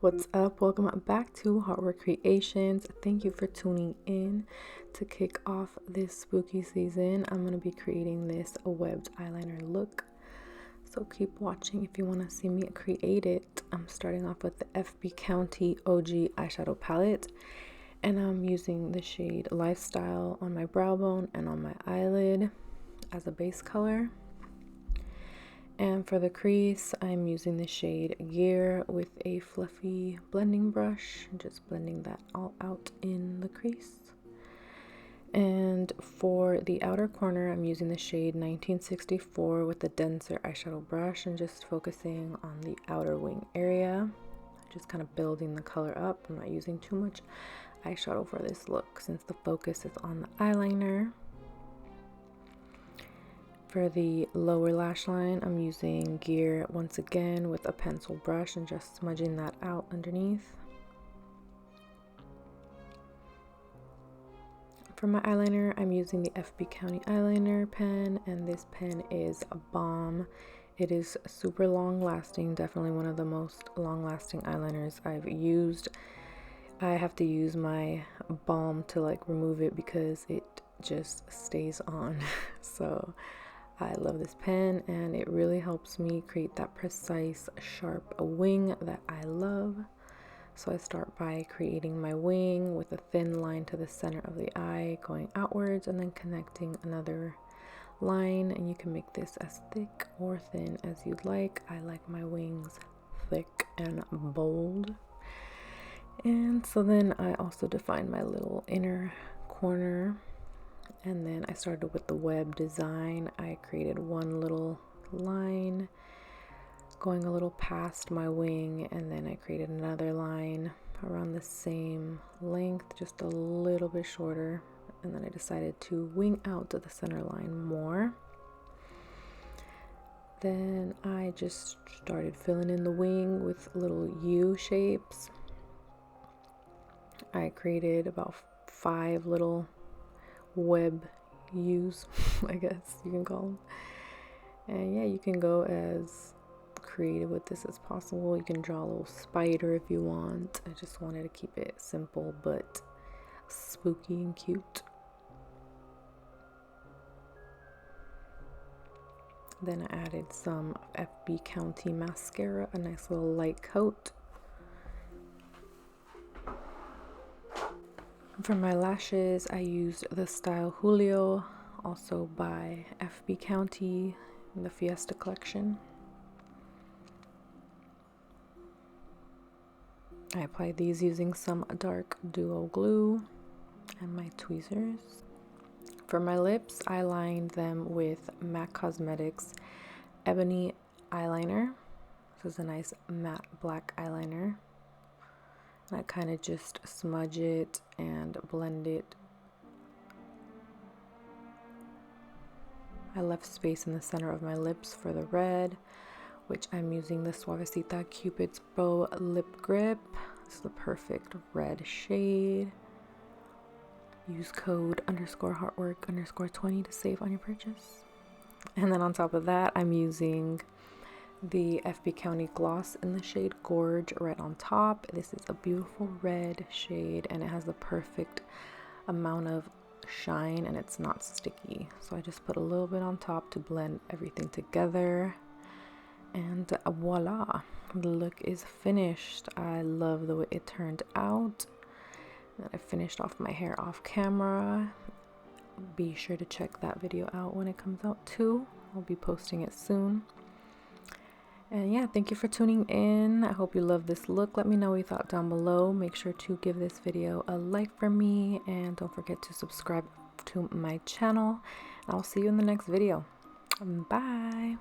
What's up? Welcome back to Heartwork Creations. Thank you for tuning in. To kick off this spooky season, I'm going to be creating this webbed eyeliner look. So keep watching if you want to see me create it. I'm starting off with the FB County OG eyeshadow palette. And I'm using the shade Lifestyle on my brow bone and on my eyelid as a base color. And for the crease, I'm using the shade Gear with a fluffy blending brush, just blending that all out in the crease. And for the outer corner, I'm using the shade 1964 with a denser eyeshadow brush and just focusing on the outer wing area, just kind of building the color up. I'm not using too much eyeshadow for this look since the focus is on the eyeliner. For the lower lash line, I'm using Gear once again with a pencil brush and just smudging that out underneath. For my eyeliner, I'm using the FB County eyeliner pen, and this pen is a bomb. It is super long lasting, definitely one of the most long lasting eyeliners I've used. I have to use my balm to like remove it because it just stays on. So I love this pen and it really helps me create that precise, sharp wing that I love. So I start by creating my wing with a thin line to the center of the eye going outwards and then connecting another line, and you can make this as thick or thin as you'd like. I like my wings thick and bold. And so then I also defined my little inner corner. And then I started with the web design. I created one little line going a little past my wing, and then I created another line around the same length, just a little bit shorter. And then I decided to wing out to the center line more. Then I just started filling in the wing with little U shapes. I created about 5 little web U's, I guess you can call them. And yeah, you can go as creative with this as possible. You can draw a little spider if you want. I just wanted to keep it simple but spooky and cute. Then I added some FB County mascara, a nice little light coat. For my lashes, I used the style Julio, also by FB County in the Fiesta collection. I applied these using some dark duo glue and my tweezers. For my lips, I lined them with MAC Cosmetics Ebony eyeliner. This is a nice matte black eyeliner. I kind of just smudge it and blend it. I left space in the center of my lips for the red, which I'm using the Suavecita Cupids Pro Lip Grip. This is the perfect red shade. Use code _heartwork_20 to save on your purchase. And then on top of that, I'm using the FB County gloss in the shade Gorg right on top. This is a beautiful red shade and it has the perfect amount of shine and it's not sticky. So I just put a little bit on top to blend everything together. And voila, the look is finished. I love the way it turned out. And I finished off my hair off camera. Be sure to check that video out when it comes out too. I'll be posting it soon. And yeah, thank you for tuning in. I hope you love this look. Let me know what you thought down below. Make sure to give this video a like for me. And don't forget to subscribe to my channel. I'll see you in the next video. Bye.